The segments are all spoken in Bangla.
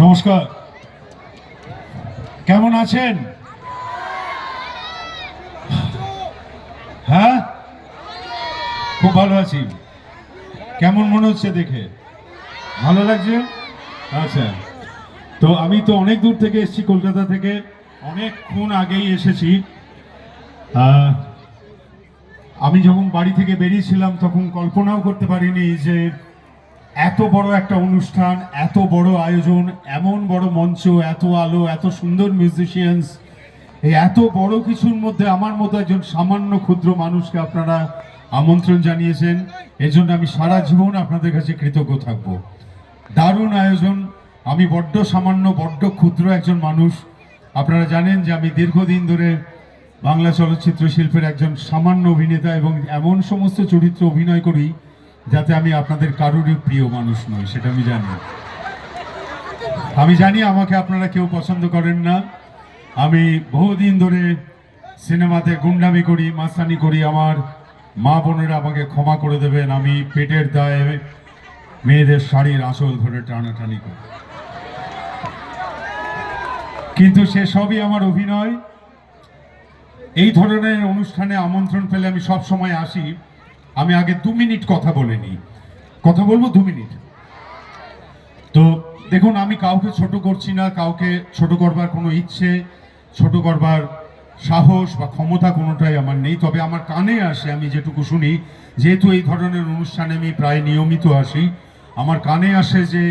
নমস্কার, কেমন আছেন? হ্যাঁ, খুব ভালো আছি। কেমন মনে হচ্ছে দেখে? ভালো লাগছে? আচ্ছা, তো আমি তো অনেক দূর থেকে এসেছি, কলকাতা থেকে অনেকক্ষণ আগেই এসেছি। আমি যখন বাড়ি থেকে বেরিয়েছিলাম তখন কল্পনাও করতে পারিনি যে এত বড় একটা অনুষ্ঠান, এত বড় আয়োজন, এমন বড় মঞ্চ, এত আলো, এত সুন্দর মিউজিশিয়ানস, এই এত বড় কিছুর মধ্যে আমার মতো একজন সামান্য ক্ষুদ্র মানুষকে আপনারা আমন্ত্রণ জানিয়েছেন। এর জন্য আমি সারা জীবন আপনাদের কাছে কৃতজ্ঞ থাকব। দারুণ আয়োজন। আমি বড্ড সামান্য, বড্ড ক্ষুদ্র একজন মানুষ। আপনারা জানেন যে আমি দীর্ঘদিন ধরে বাংলা চলচ্চিত্র শিল্পের একজন সামান্য অভিনেতা এবং এমন সমস্ত চরিত্র অভিনয় করি যাতে আমি আপনাদের কারোরই প্রিয় মানুষ নই, সেটা আমি জানি। আমি জানি আমাকে আপনারা কেউ পছন্দ করেন না। আমি বহুদিন ধরে সিনেমাতে গুন্ডামি করি, মাস্তানি করি। আমার মা বোনেরা আমাকে ক্ষমা করে দেবেন। আমি পেটের দায়ে মেয়েদের শাড়ির আঁচল ধরে টানাটানি করি, কিন্তু সেসবই আমার অভিনয়। এই ধরনের অনুষ্ঠানে আমন্ত্রণ পেলে আমি সব সময় আসি। আমি আগে 2 মিনিট কথা বলে নিই, কথা বলবো 2 মিনিট। তো দেখুন, আমি কাউকে ছোট করছি না, কাউকে ছোট করবার কোনো ইচ্ছে, ছোট করবার সাহস বা ক্ষমতা কোনোটাই আমার নেই। তবে আমার কানে আসে, আমি যেটুকু শুনি, যেহেতু এই ধরনের অনুষ্ঠানে আমি প্রায় নিয়মিত আসি, আমার কানে আসে যে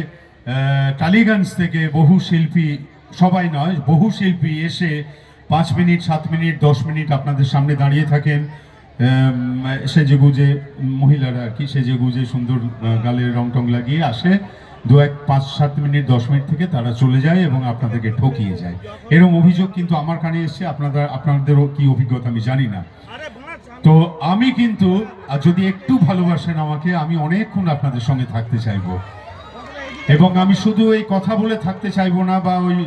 টালিগঞ্জ থেকে বহু শিল্পী, সবাই নয়, বহু শিল্পী এসে 5 মিনিট, 7 মিনিট, 10 মিনিট আপনাদের সামনে দাঁড়িয়ে থাকেন, সেজে গুজে, মহিলারা আর কি সেজে গুজে সুন্দর গালের রং টং লাগিয়ে আসে। 5-7 মিনিট, 10 মিনিট থেকে তারা চলে যায় এবং আপনাদেরকে ঠকিয়ে যায়। এরকম অভিযোগ কিন্তু আমার কানে এসছে। আপনাদেরও কি অভিজ্ঞতা আমি জানি না। তো আমি কিন্তু, যদি একটু ভালোবাসেন আমাকে, আমি অনেকক্ষণ আপনাদের সঙ্গে থাকতে চাইবো। এবং আমি শুধু এই কথা বলে থাকতে চাইবো না, বা ওই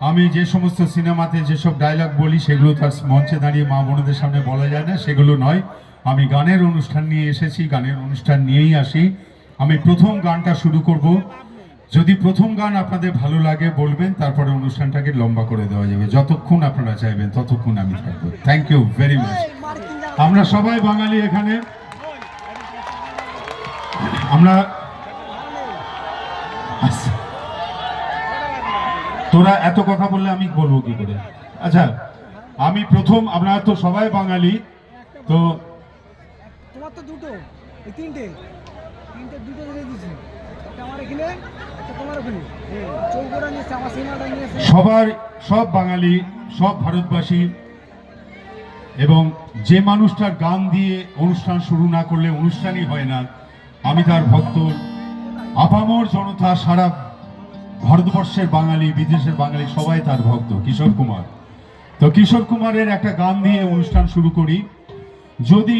আমি যে সমস্ত সিনেমাতে যেসব ডায়লগ বলি সেগুলো তার মঞ্চে দাঁড়িয়ে মা বোনদের সামনে বলা যায় না, সেগুলো নয়। আমি গানের অনুষ্ঠান নিয়ে এসেছি, গানের অনুষ্ঠান নিয়েই আসি। আমি প্রথম গানটা শুরু করব। যদি প্রথম গান আপনাদের ভালো লাগে বলবেন, তারপরে অনুষ্ঠানটাকে লম্বা করে দেওয়া যাবে। যতক্ষণ আপনারা চাইবেন ততক্ষণ আমি থাকবো। Thank you very much. আমরা সবাই বাঙালি এখানে। আমরা তোরা এত কথা বললে আমি বলবো কি করে? আচ্ছা, আমি প্রথম, আপনারা তো সবাই বাঙালি, তো তোমার তো দুটো, এই তিনটে দুটো দিয়ে দিয়েছি। একটা আমার এখানে, একটা তোমার ওখানে। চৌকোটা নিয়েছে, আমার সিনেমাটা নিয়েছে। সব বাঙালি, সব ভারতবাসী, এবং যে মানুষটার গান দিয়ে অনুষ্ঠান শুরু না করলে অনুষ্ঠানই হয় না, আমি তার ভক্ত। আপামর জনতা, সারা ভারতবর্ষের বাঙালি, বিদেশের বাঙালি সবাই তার ভক্ত, কিশোর কুমার। তো কিশোর কুমারের একটা গান দিয়ে অনুষ্ঠান শুরু করি। যদি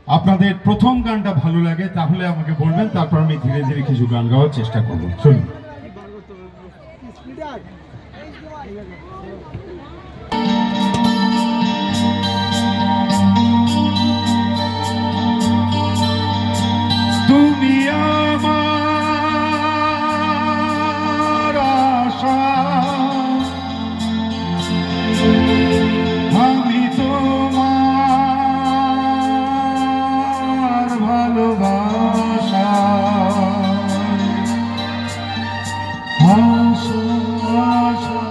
আপনাদের প্রথম গানটা ভালো লাগে তাহলে আমাকে বলবেন, তারপর আমি ধীরে ধীরে কিছু গান গাওয়ার চেষ্টা করব। শুনুন। তুমি আমার আশা, আমি তোমার ভালোবাসা, আশা আশা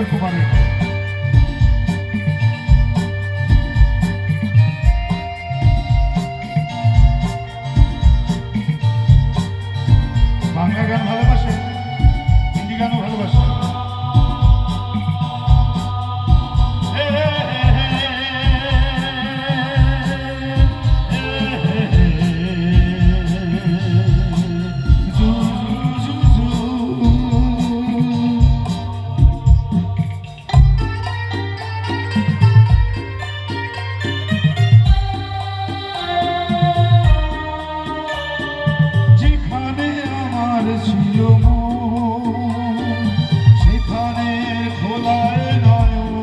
অশোক কুমারের। বাংলা গান ভালোবাসে, হিন্দি গানও ভালোবাসে। যেখানে আমার ছিল মন, সেখানে খোলায় নয়ন,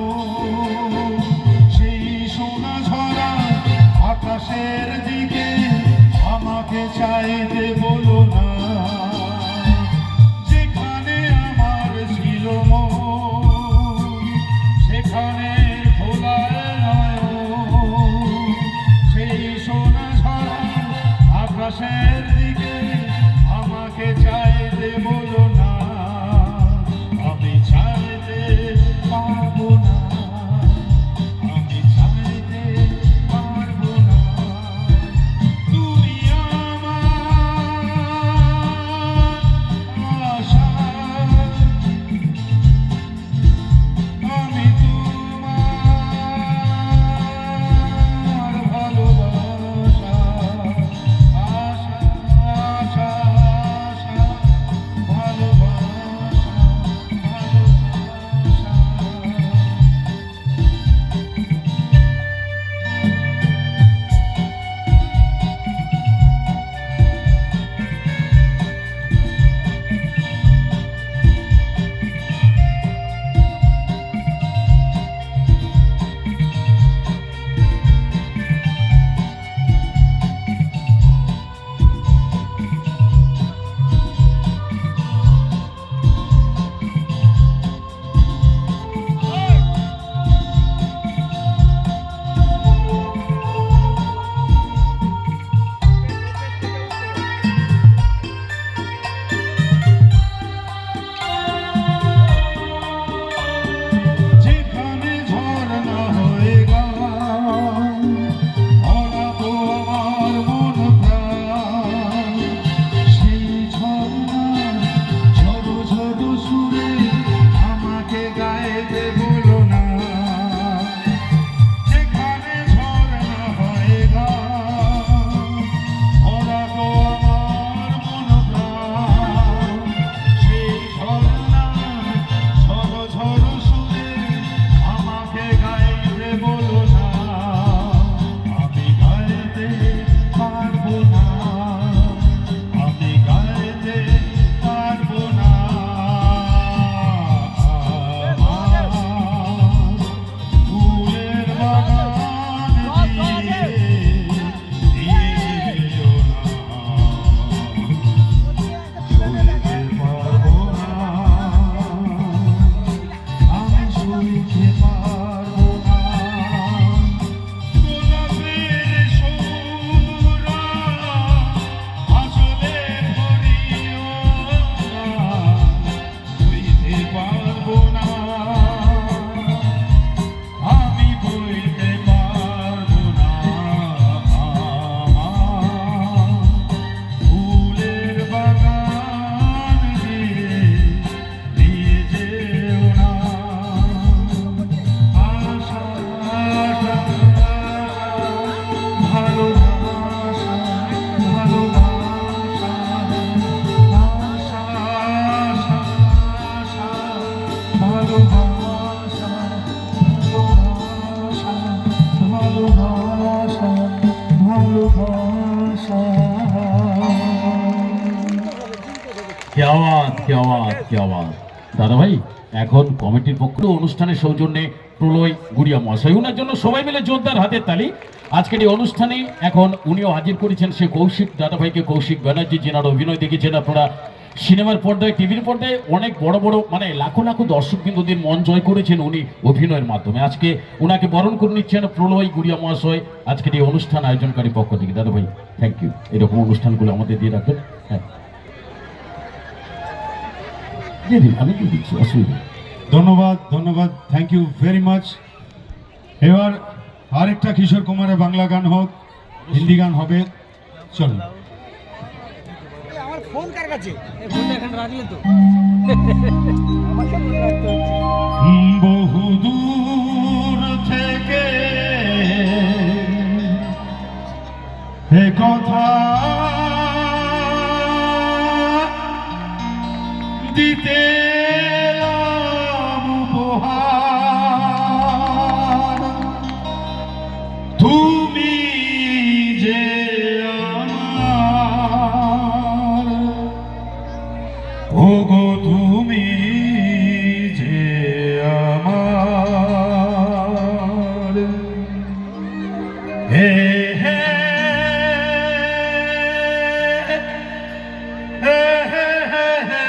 সেই সোনা ঝরা আকাশের দিকে আমাকে চাইতে বলো না। যেখানে আমার ছিল মন, সেখানে খোলায় নয়ন, সেই সোনা ঝরা আকাশের দিকে আমাকে চাইতে বলো না। আমি চাইতে পারবো না, আমি চাইতে পারবো না। তুমি আমার আশা, আমি তোমার ভালোবাসা। আশা আশা আশা ভালোবাসা ভালোবাসা। যেখানে ঝরনা হয়ে গান, ভরাবো আমার মন প্রাণ, সেই ঝরনা ঝরো ঝরো সুরে আমাকে গাইতে বলো না। যেখানে ঝরনা হয়ে গান, ভরাবো আমার মন প্রাণ, সেই ঝরনা ঝরো ঝরো সুরে আমাকে গাইতে বলো না। আমি গাইতে পারবো না, আমি গাইতে পারবো না। আমার ফুলের বাগান দিয়ে দিও না। সইতে পারবো না, আমি সইতে পারবো না। গোলাপের সৌরা আসলে ভরিও না, সইতে পারবো না, আমি বইতে পারবো না। আমার ফুলের বাগান দিয়ে যেও না। আশা আশা ভালোবাসা ভালোবাসা। আশা আশা আশা ভালোবাসা ভালোবাসা ভালোবাসা ভালোবাসা। क्या बात क्या बात क्या बात। দাদা ভাই এখন কমিটির পক্ষ থেকে অনুষ্ঠানের সৌজন্যে প্রলয় গুড়িয়া মহাশয়, ওনার জন্য সবাই মিলে জোরদার হাতের তালি। আজকের এই অনুষ্ঠানে এখন উনিও হাজির করেছেন সে কৌশিক দাদা ভাইকে, কৌশিক ব্যানার্জি, যেনার অভিনয় দেখেছেন আপনারা সিনেমার পর্দায়, টিভির পর্দায়। অনেক বড় বড় মানে লাখো লাখো দর্শক বিন্দুদের মন জয় করেছেন উনি অভিনয়ের মাধ্যমে। আজকে ওনাকে বরণ করে নিচ্ছেন প্রলয় গুড়িয়া মহাশয় আজকের এই অনুষ্ঠান আয়োজনকারী পক্ষ থেকে। দাদা ভাই থ্যাংক ইউ, এরকম অনুষ্ঠানগুলো আমাদের দিয়ে রাখবেন। হ্যাঁ দিয়ে দিন, আমি দিয়ে দিচ্ছি, অসুবিধা নেই। ধন্যবাদ ধন্যবাদ, থ্যাংক ইউ ভেরি মাচ। এবার আরেকটা কিশোর কুমারের বাংলা গান হোক, হিন্দি গান হবে, চলুন। এই আমার ফোন কার কাছে? এই ফোনটা এখানে রাখলে তো আমাকে মনে রাখতে হচ্ছে। বহুদূর থেকে হে কথা দিতে এলাম উপহার, তুমি যে আমার, ওগো তুমি যে আমার, হে হে হে হে হে হে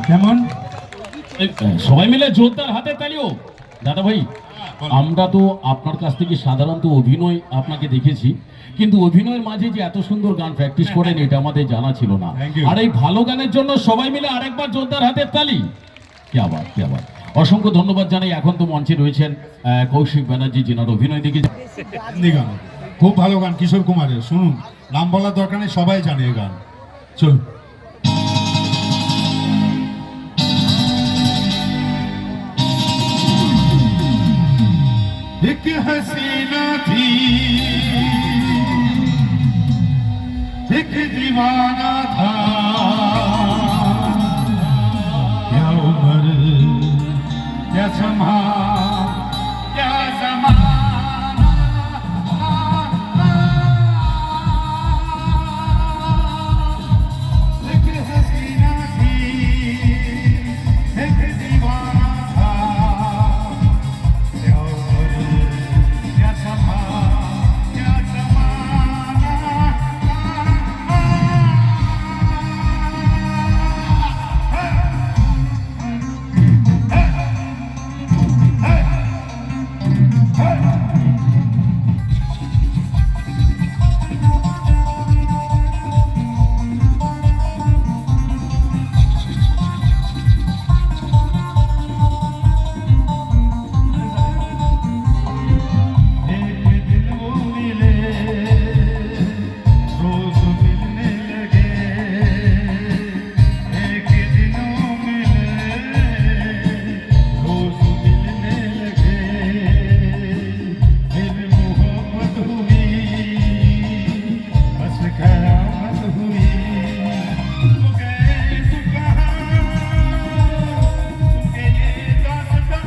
কেমন? সবাই মিলে জোরদার হাতে তালিও। দাদা ভাই, আমরা তো আপনার কাছ থেকে সাধারণত অভিনয় আপনাকে দেখেছি, কিন্তু অভিনয়ের মাঝে যে এত সুন্দর গান প্র্যাকটিস করেন এটা আমাদের জানা ছিল না। Thank you. আর এই ভালো গানের জন্য সবাই মিলে আরেকবার জোরদার হাতের তালি। কি আবার, কি আবার। অসংখ্য ধন্যবাদ জানাই। এখন তো মঞ্চে রয়েছেন কৌশিক ব্যানার্জি, যিনার অভিনয় দেখে হিন্দি গান খুব ভালো গান, কিশোর কুমারের। শুনুন, নাম বলার দরকার নেই, সবাই জানে এই গান। চল। एक हसीना थी, एक दीवाना था, क्या उम्र क्या समा क्या जमाना, एक हसीना थी, एक दीवाना था, क्या उम्र क्या समा क्या जमाना। एक दिन वो मिले, रोज मिलने लगे, एक दिन वो मिले, रोज मिलने लगे, फिर मोहब्बत हुई, बस कयामत हुई। तू गए तू कहाँ, तू गए दास्तां,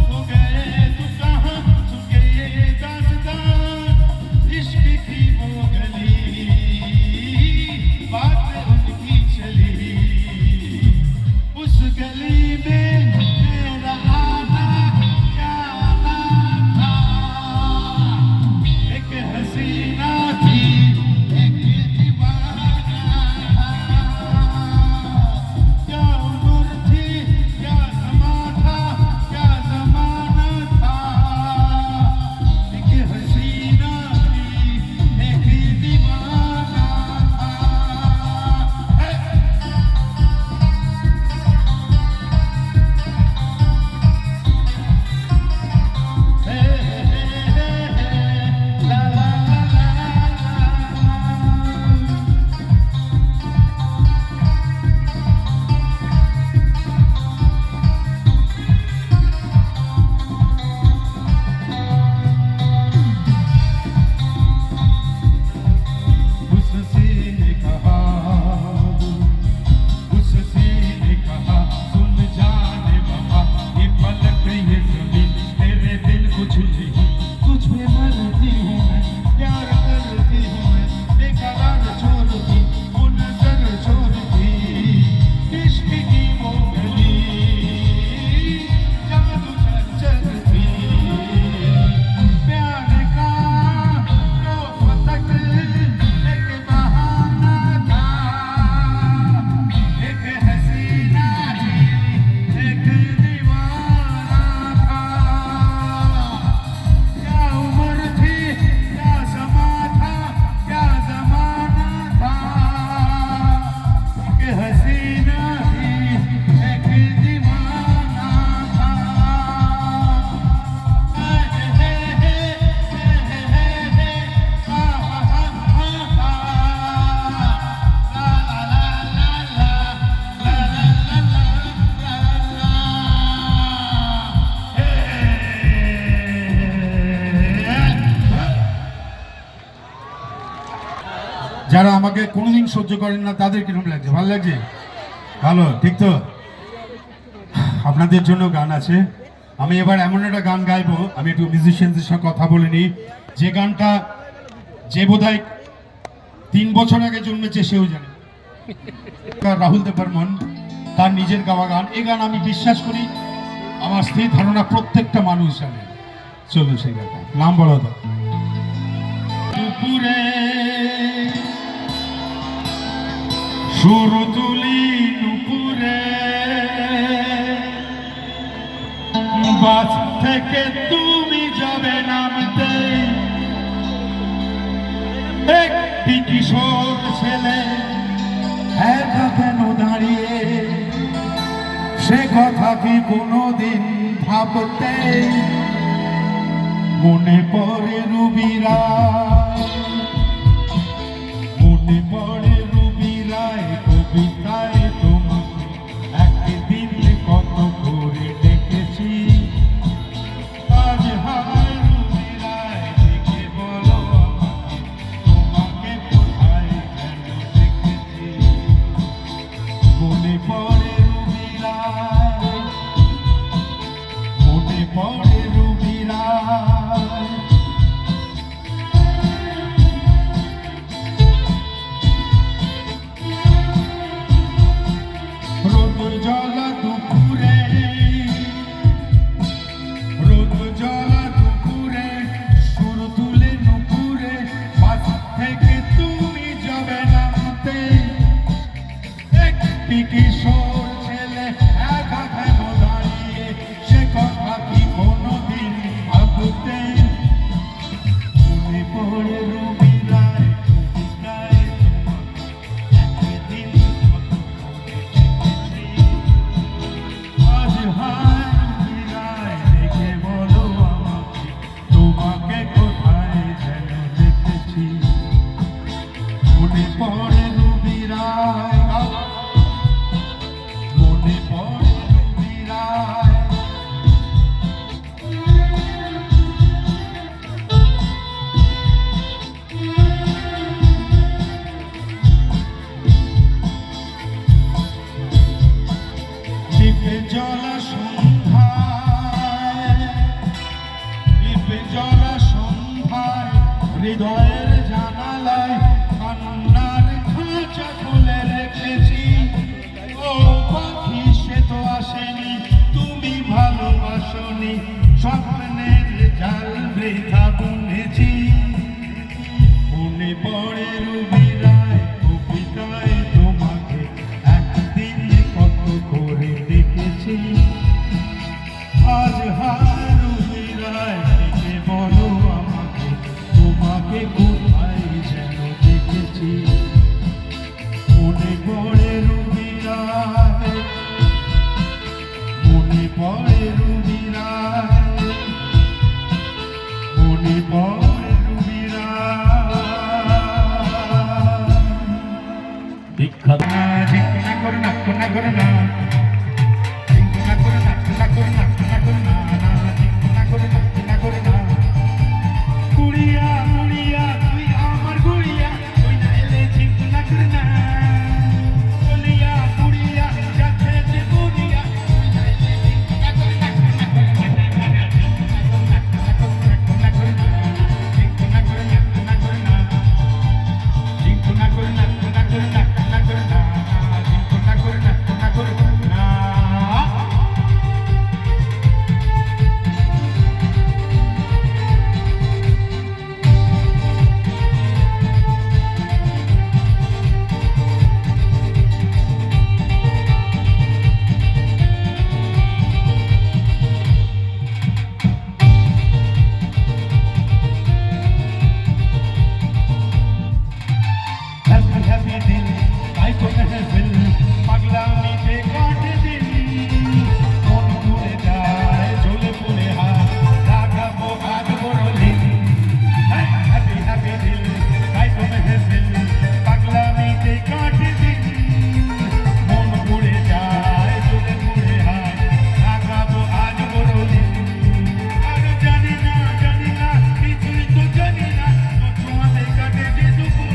तू गए तू कहाँ, तू गए दास्तां, इश्क की वो गली, बात उनकी चली, उस गली में तेरा आना क्या आना था, एक हसीना थी, एक दीवाना था, क्या उम्र थी क्या समा था क्या जमाना था, एक हसीना थी, एक दीवाना था। La la la la la। उससे ने कहा, उससे ने कहा, सुन जाने बाबा, ये पलक ये ज़मीन तेरे दिल को छूती, तुझ पे मरती हूँ मैं, प्यार करती हूँ मैं, बेकरार छोड़ती वो नजर छोड़ती, इश्क की वो गली, जादू चलती, प्यार का रोज़ तक एक बहाना था, एक हसीना थी, एक दीवाना था, क्या उम्र थी क्या समा था क्या जमाना था, एक हसीना थी, एक दीवाना था। যারা আমাকে কোনোদিন সহ্য করেন না তাদের কিরকম লাগছে? ভালো লাগছে? ভালো, ঠিক তো? আপনাদের জন্য গান আছে। আমি এবার এমন একটা গান গাইবো, আমি একটু মিউজিশিয়ানদের সাথে কথা বলে নিই, যে গানটা যে বোধহয় 3 বছর আগে জন্মেছে সেও জানে। রাহুল দেববর্মন, তার নিজের গাওয়া গান। এই গান আমি বিশ্বাস করি আমার স্থির ধারণা প্রত্যেকটা মানুষ জানে। চলুন সেই গানটা, নাম বলো তো। দুপুরে সুর তুলি নুপুরে বাস থেকে তুমি যাবে নামতে একটি কিশোর ছেলে একা কেন দাঁড়িয়ে সে কথা কি কোনোদিন ভাবতে মনে পড়ে রুবিরা মনে পড়ে রুবিরায় কবিতায় তোমাকে একদিন কত করে ডেকেছি আজ হায় রুবিরায় দেখে বলো আমাকে তোমাকে কোথায় যেন দেখেছি মনে পড়ে রুবিরায় মনে পড়ে রুবিরায় রোদ জ্বলা দুপুরে রোদ জ্বলা দুপুরে সুর তুলে নুপুরে বাস থেকে তুমি যাবে নামতে একটি কিশোর ছেলে একা কেন দাঁড়িয়ে সে কথা কি কোনোদিন ভাবতে মনে পড়ে রুবিরায় কবিতায় তোমাকে একদিন আজ হায় রুবিরায় দেখে বলো আমাকে তোমাকে কোথায় যেন দেখেছি মনে পড়ে রুবিরায় মনে পড়ে রুবিরায় দ্বীপে জ্বলা সন্ধ্যায় দ্বীপে জ্বলা সন্ধ্যায় হৃদয়ের জানালায় কান্নার খাঁচা খুলে রেখেছি ও পাখি সে তো আসেনি তুমি ভালোবাসনি স্বপ্নের জাল বৃথা বুনেছি মনে পড়ে রুবিরায় কবিতায় তোমাকে একদিন কত করে দেখেছি আজ হায় রুবিরায় দেখে বলো আমাকে তোমাকে কোথায় যেন দেখেছি মনে পড়ে রুবিরায় মনে পড়ে রুবিরায় মনে পড়ে রুবিরায় বিখ্যাত ঝিঙ্কুনা করে না কোনা করে না ঝিঙ্কুনা করে না কোনা করে না কোনা করে না ঝিঙ্কুনা করে না কোনা করে না গুড়িয়া গুড়িয়া তুই আমার গুড়িয়া তুই না এলে ঝিঙ্কুনা করে না গুড়িয়া গুড়িয়া যাচ্ছে যে গুড়িয়া তুই না এলে ঝিঙ্কুনা করে না কোনা করে না ঝিঙ্কুনা করে না কোনা করে না ঝিঙ্কুনা করে না কোনা করে না কোনা করে না ঝিঙ্কুনা করে না কোনা করে না हैप्पी हैप्पी दिल आई को महफिल पगलानी पे काट दिल मन घुरे जाए झोले पुले हाथ रागा वो आज बड़ो दिन हैप्पी हैप्पी दिल आई को महफिल पगलानी पे काट दिल मन घुरे जाए झोले पुले हाथ रागा वो आज बड़ो दिन আর জানি না কিছুই তো জানি না তোমাদের কাটে যে দুপুর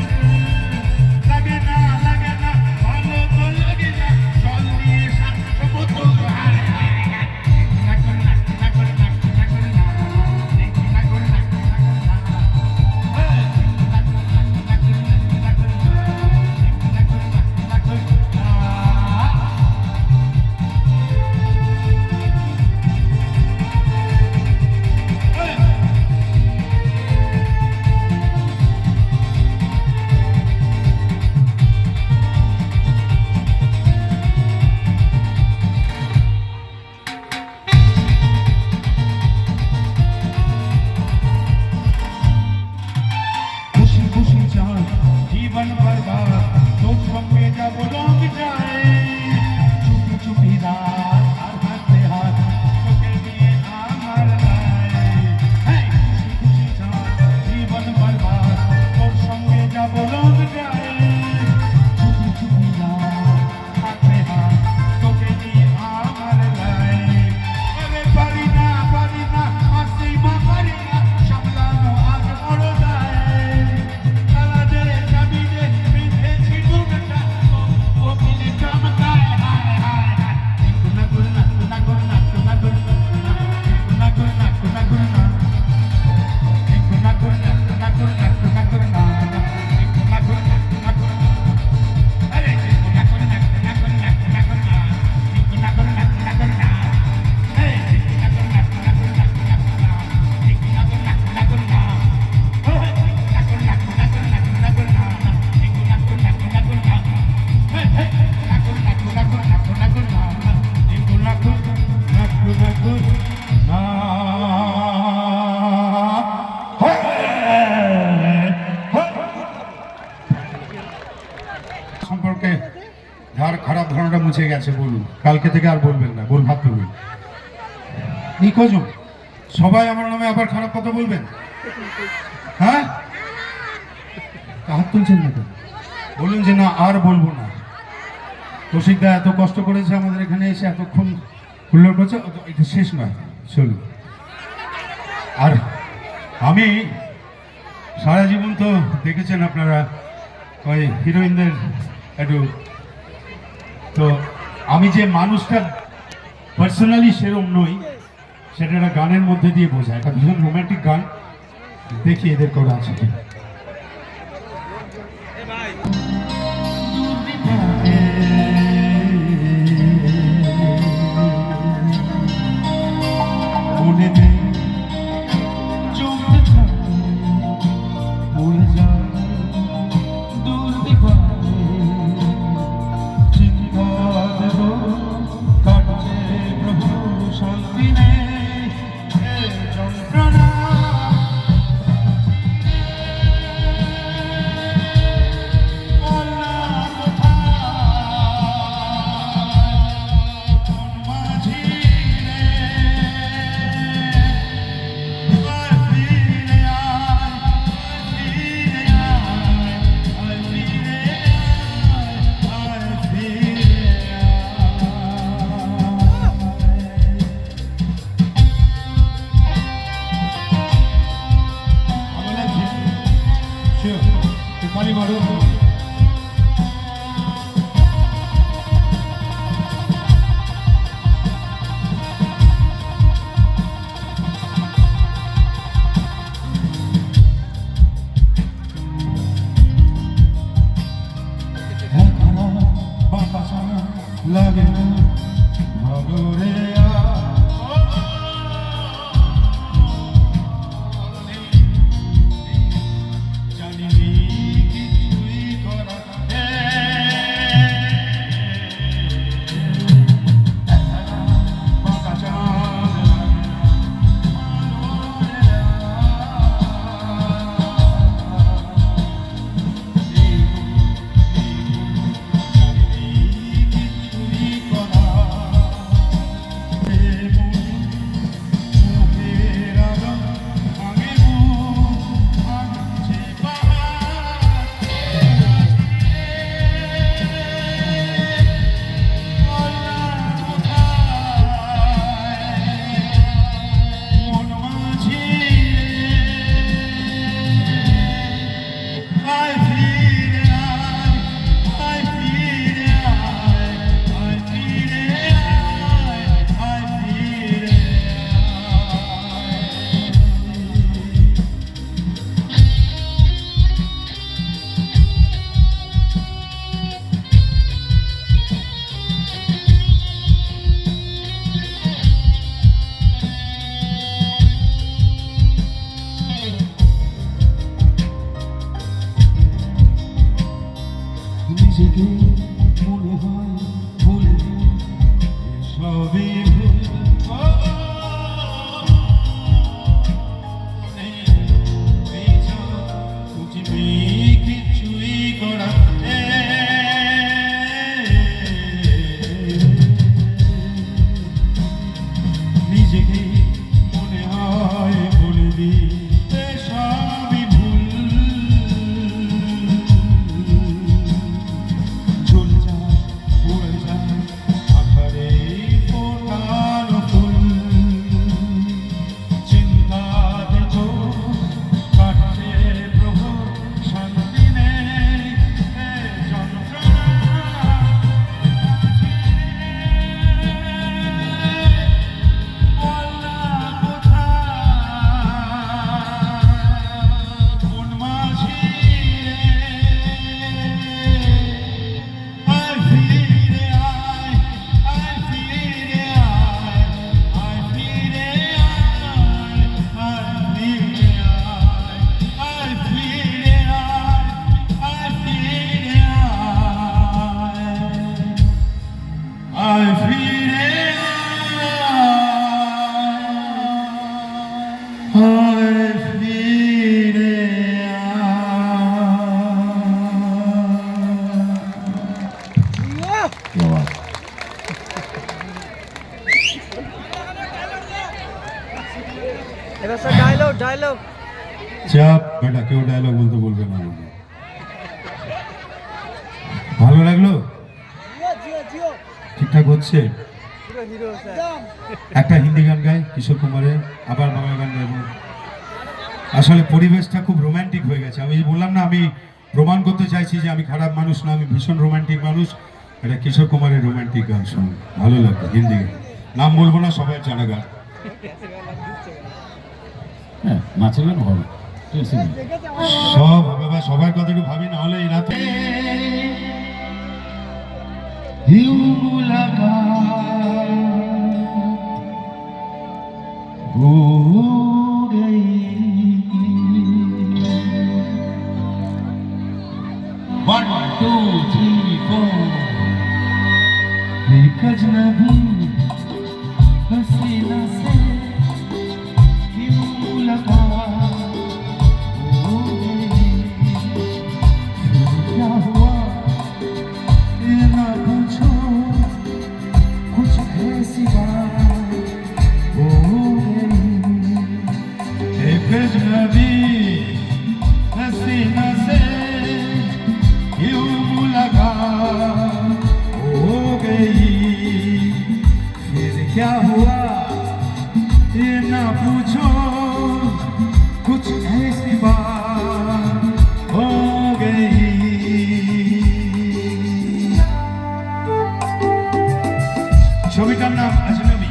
লাগে না ভালো তো সম্পর্কে যার খারাপ ধারণাটা মুছে গেছে বলুন, কালকে থেকে আর বলবেন না, বল ভাত তুলবেন। এই কজন সবাই আমার নামে আবার খারাপ কথা বলবেন? হ্যাঁ, হাত তুলছেন না কেন? বলুন যে না আর বলবো না। কৌশিকদা এত কষ্ট করেছে আমাদের এখানে এসে, এতক্ষণ হুল্লোড় করছে, এটা শেষ নয়, চলুন। আর আমি সারা জীবন তো দেখেছেন আপনারা ওই হিরোইনদের একটু, তো আমি যে মানুষটা পার্সোনালি সেরকম নই সেটা একটা গানের মধ্যে দিয়ে বোঝায়। একটা ভীষণ রোম্যান্টিক গান, দেখি এদের করা আছে কি। মনে নেই চলতে থাকে বলে যায় দূর দিবারে, চিন্তা দেব কাটছে প্রভু শান্তি নেই এ যন্ত্রণা। Kali baru. Lagi Magurea নিজেকে মনে হয় ভুলে সবই ভুল, কিছুই করা নিজেকে মনে হয় ভুলে দিই সবই ভুল। চলে যায় পড়ে যায় আকারে ফোটানো ডায়লগ চাপ বেটা, কেউ ডায়লগ বলতে বলবে না আমাকে। ভালো লাগলো? জিও জিও ঠিকঠাক হচ্ছে? পুরো হিরো একদম। একটা হিন্দি গান গাই কিশোর কুমারের, আবার বাংলা গান গাইবো। আসলে পরিবেশটা খুব রোমান্টিক হয়ে গেছে। আমি বললাম না, আমি প্রমাণ করতে চাইছি যে আমি খারাপ মানুষ না, আমি ভীষণ রোমান্টিক মানুষ। এটা কিশোর কুমারের রোমান্টিক গান শুনুন, ভালো লাগবে। হিন্দি গান, নাম বলবো না, সবাই জানা গান। হ্যাঁ, নাচের গান হবে, টেনশন নেই। দেখেছে আমার সব হবে বা সবার কথা একটু ভাবি, না হলে এই রাতে One, two, three, four. एक अजनबी हसीना से क्यों लगा हो गई, फिर क्या हुआ ये ना पूछो, कुछ ऐसी बात हो गई। एक अजनबी हसीना से क्यों लगा हो गई, फिर क्या हुआ ये ना पूछो, कुछ ऐसी बात हो गई। ছবিটার নাম আজনবী।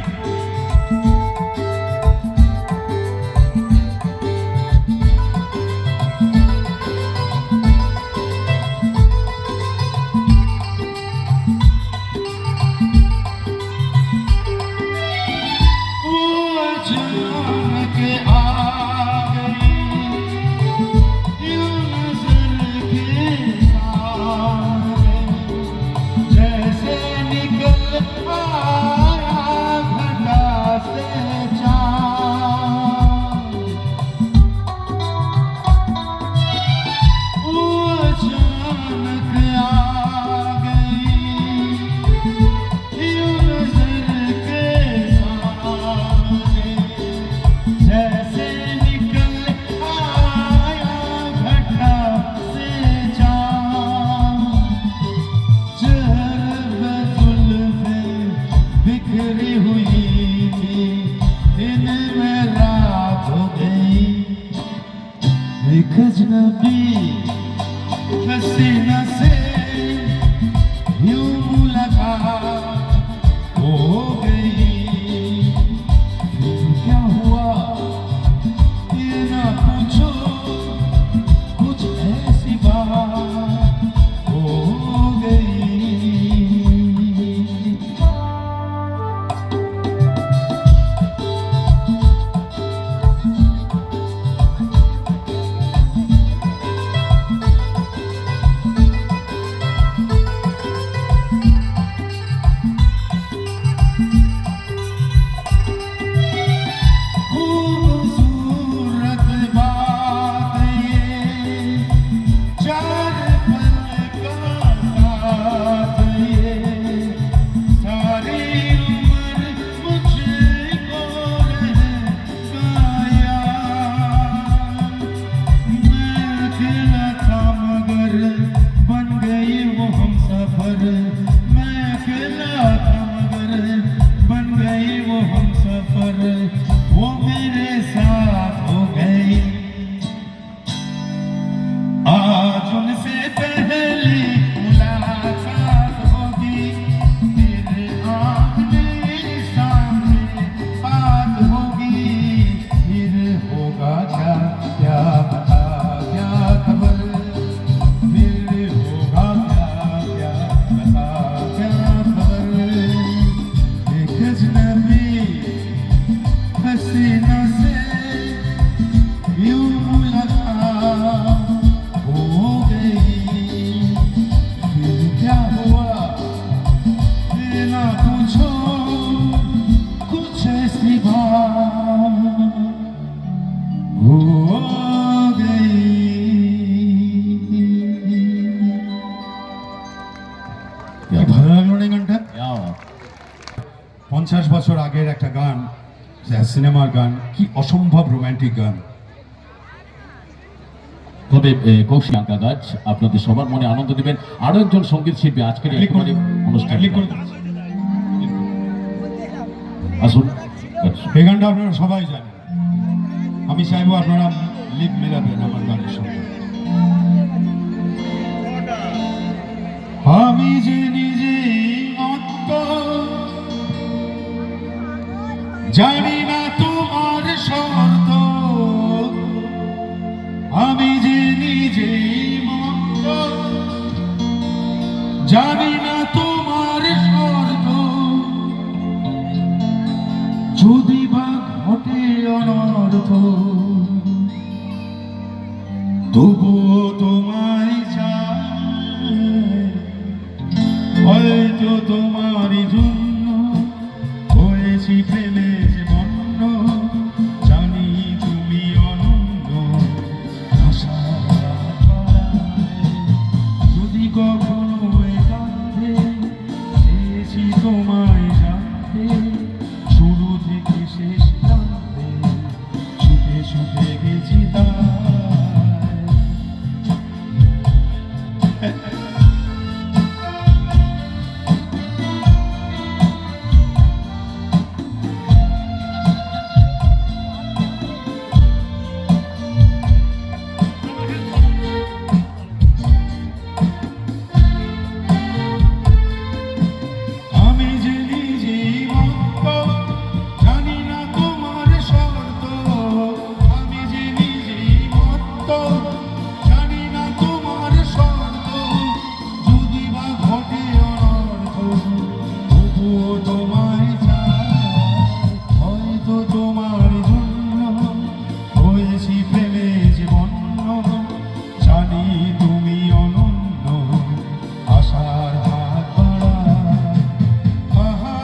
एक अजनबी हसीना से यूं मुलाकात हो गई, फिर क्या हुआ ये ना पूछो, कुछ ऐसी बात हो गई। ভালো লাগলো না গানটা? 50 বছর আগের একটা গান, সিনেমার গান, কি অসম্ভব রোমান্টিক গান। তবে কৌশিক আঙ্কা গাছ আপনাদের সবার মনে আনন্দ দিবেন। আরো একজন সঙ্গীত শিল্পী আজকের এই একেবারে অনুষ্ঠান আসুন। এই গানটা আপনারা সবাই জানেন, আমি চাইবো আপনারা লিপ মেলাবেন আমার গানের সঙ্গে। আমি যে নিজে মত্ত, জানি না তোমার শর্ত, আমি যে নিজে মত্ত, জানি না তোমার শর্ত, যদি বা ঘটে অনর্থ, তবুও তোমায় চাই, হয়তো তোমারই জন্য হয়েছি ফেলে যে মন্ন, জানি তুমি অনন্য আশা যদি কখনো একান্তে চেয়েছি তোমায় জানতে, শুরু থেকে শেষ প্রান্তে ছুটে ছুটে গেছি তাই। আমি যে নিজে মত্ত, জানি না তোমার শর্ত, আমি যে নিজে মত্ত, জানি না তোমার শর্ত, যদি বা ঘটে অনর্থ, তবুও তোমায় চাই, হয়তো তোমার জন্য হয়েছি ফেলে যে বন্য, জানি তুমি অনন্য আশার হাত বাড়ায়। আহা,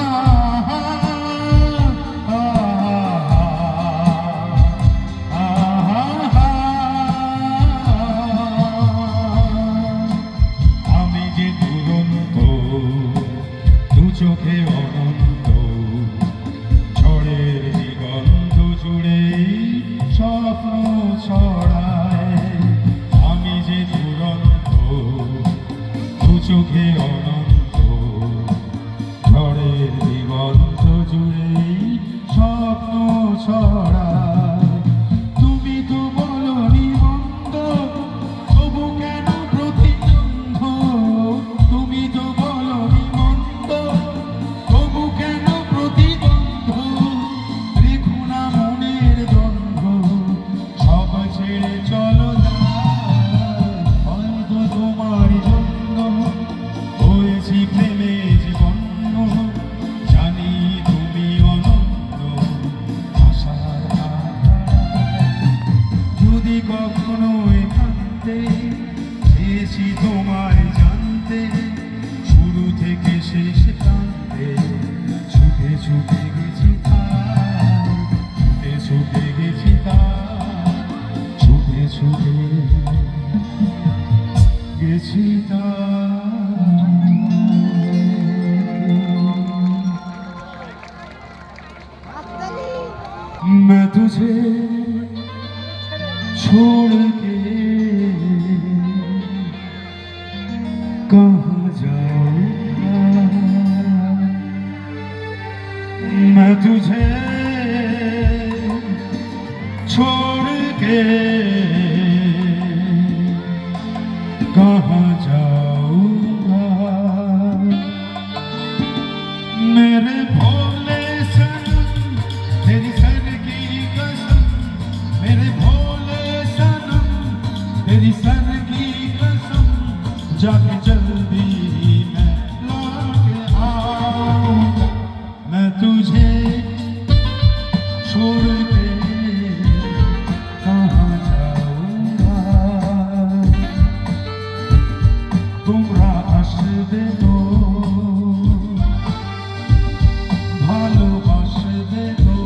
আহা, আহা, আমি যে দুরন্ত, দু চোখে অনন্ত, ঝড়ের দিগন্ত জুড়ে স্বপ্ন ছড়ায়, আমি যে দুরন্ত, দু চোখে অনন্ত, ঝড়ের দিগন্ত জুড়ে স্বপ্ন ছড়ায়। তুমি তো বলনি মন্দ, তবু কেন প্রতিদ্বন্দ্ব, তুমি তো বলনি মন্দ, তবু কেন প্রতিদ্বন্দ্ব, রেখো না মনের দ্বন্দ্ব, সব ছেড়ে চলো যাই, হয়তো তোমার জন্য হয়েছি প্রেমে জীবন্য, জানি তুমি অনন্য আশার হাত বাড়ায়। যদি কখনো একান্তে চেয়েছি তোমায় জানতে, শুরু থেকে শেষ প্রান্তে ছুটে ছুটে গেছি তাই, ছুটে ছুটে গেছি তাই, ছুটে ছুটে গেছি তাই। मैं तुझे छोड़ के कहाँ जाऊंगा, मैं तुझे छोड़ के कहाँ जाऊंगा, मेरे भोले सनम तेरी सर की कसम, मेरे भोले सनम तेरी सर की कसम, जाके जल्दी ही मैं लौट आऊंगा, मैं तुझे छोड़ के कहाँ जाऊंगा, তোমরা আসবে তো, ভালোবাসবে তো,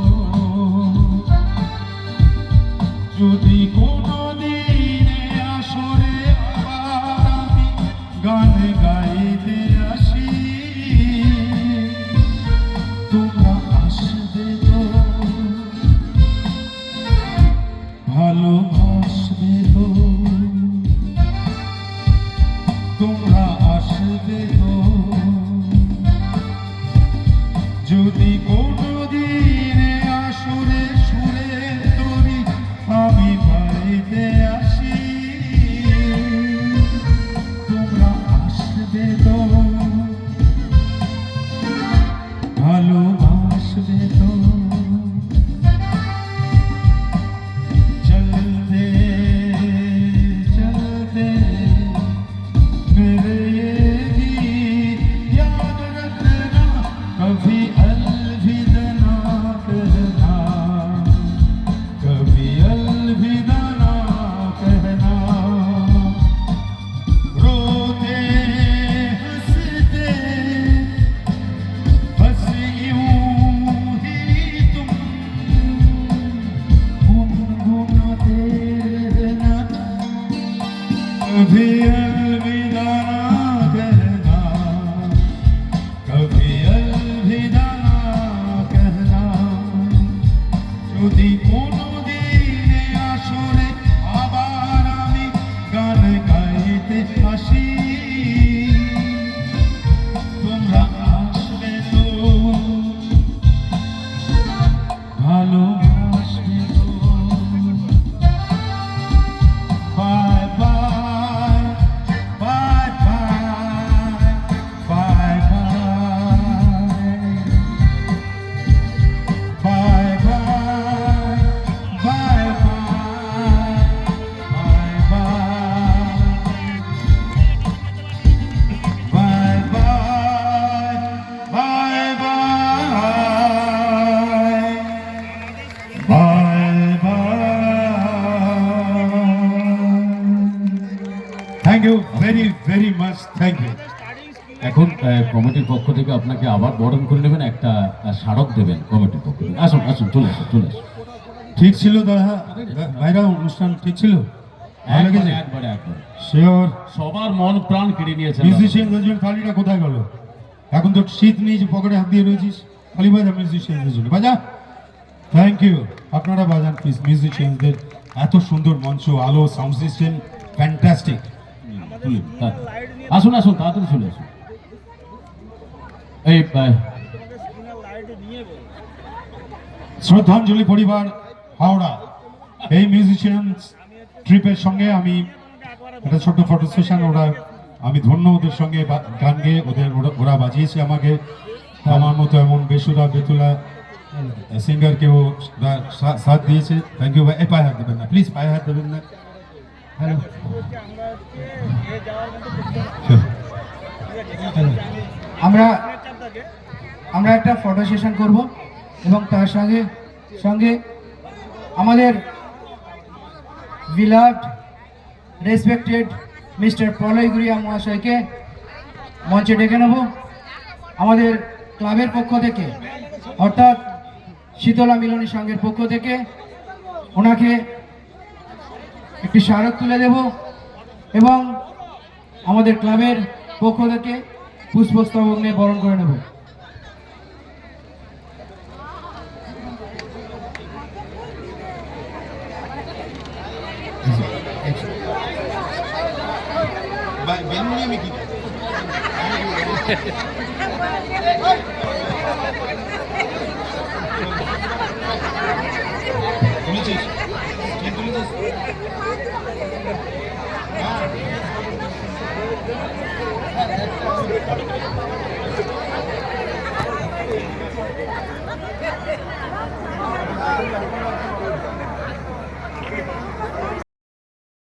যদি কোনো দিনে আসরে আবার আমি গান গাইতে আসি, তোমরা আসবে তো, তোমরা আসবে তো যদি কোনোদিনে আসরে সুরে তরি আমি বাড়িতে আসি তোমরা আসবে তো ভালোবাসবে তো চলতে চলতে मेरे ये गीत याद रखना कभी अलविदा ना कहना कभी अलविदा ना कहना रोते हंसते बस यूं ही तुम गुनगुनाते रहना कभी अलविदा ना कहना कभी अलविदा ना कहना যদি কোনো দিনে আসরে আবার আমি গান গাইতে আসি তোমরা আসবে তো ভালোবাসবে তো Bye bye, bye bye, bye bye, bye bye, bye bye, bye bye, bye bye, bye bye. Thank you very very much. Thank you. এখন কমিটির পক্ষ থেকে আপনাকে আবার বরণ করে নেবেন, একটা স্মারক দেবেন কমিটির পক্ষ থেকে। আসুন আসুন, চলে আসুন চলে আসুন। ঠিক ছিল দাদা ভাইরা, অনুষ্ঠান ঠিক ছিল? ভালো একবারে লেগেছে? একবারে একবারে শিওর। সবার মন প্রাণ কেড়ে নিয়েছেন। মিউজিশিয়ানদের জন্য থালিটা কোথায় গেল? এখন তো শীত নিয়ে যে পকেটে হাত দিয়ে রয়েছিস, খালি বাজা মিউজিশিয়ানদের জন্য বাজা। থ্যাংক ইউ, আপনারা বাজান প্লিজ মিউজিশিয়ানদের। এত সুন্দর মঞ্চ, আলো, সাউন্ড সিস্টেম ফ্যান্টাস্টিক। আসুন আসুন, তাড়াতাড়ি চলে আসুন। এই শ্রদ্ধাঞ্জলি পরিবার হাওড়া, এই মিউজিশিয়ান ট্রিপের সঙ্গে আমি একটা ছোট্ট ফটো সেশন, আমি ধন্য ওদের সঙ্গে গান গেয়ে ওরা বাজিয়েছে আমাকে। আমার মতো এমন বেসুরা বেতুলা সিঙ্গারকেও সাথ দিয়েছে। থ্যাংক ইউ ভাই। এই পায়ে হাত দেবেন না প্লিজ, পায়ে হাত দেবেন না। হ্যালো আমরা আমরা একটা ফটো সেশন করব এবং তার সঙ্গে সঙ্গে আমাদের বিলাভড রেসপেক্টেড মিস্টার প্রলয় গুড়িয়া মহাশয়কে মঞ্চে ডেকে নেব। আমাদের ক্লাবের পক্ষ থেকে, অর্থাৎ শীতলা মিলনী সংঘের পক্ষ থেকে ওনাকে একটি স্মারক তুলে দেব এবং আমাদের ক্লাবের পক্ষ থেকে পুষ্পস্তবক নিয়ে বরণ করে নেব। তুলেছিস?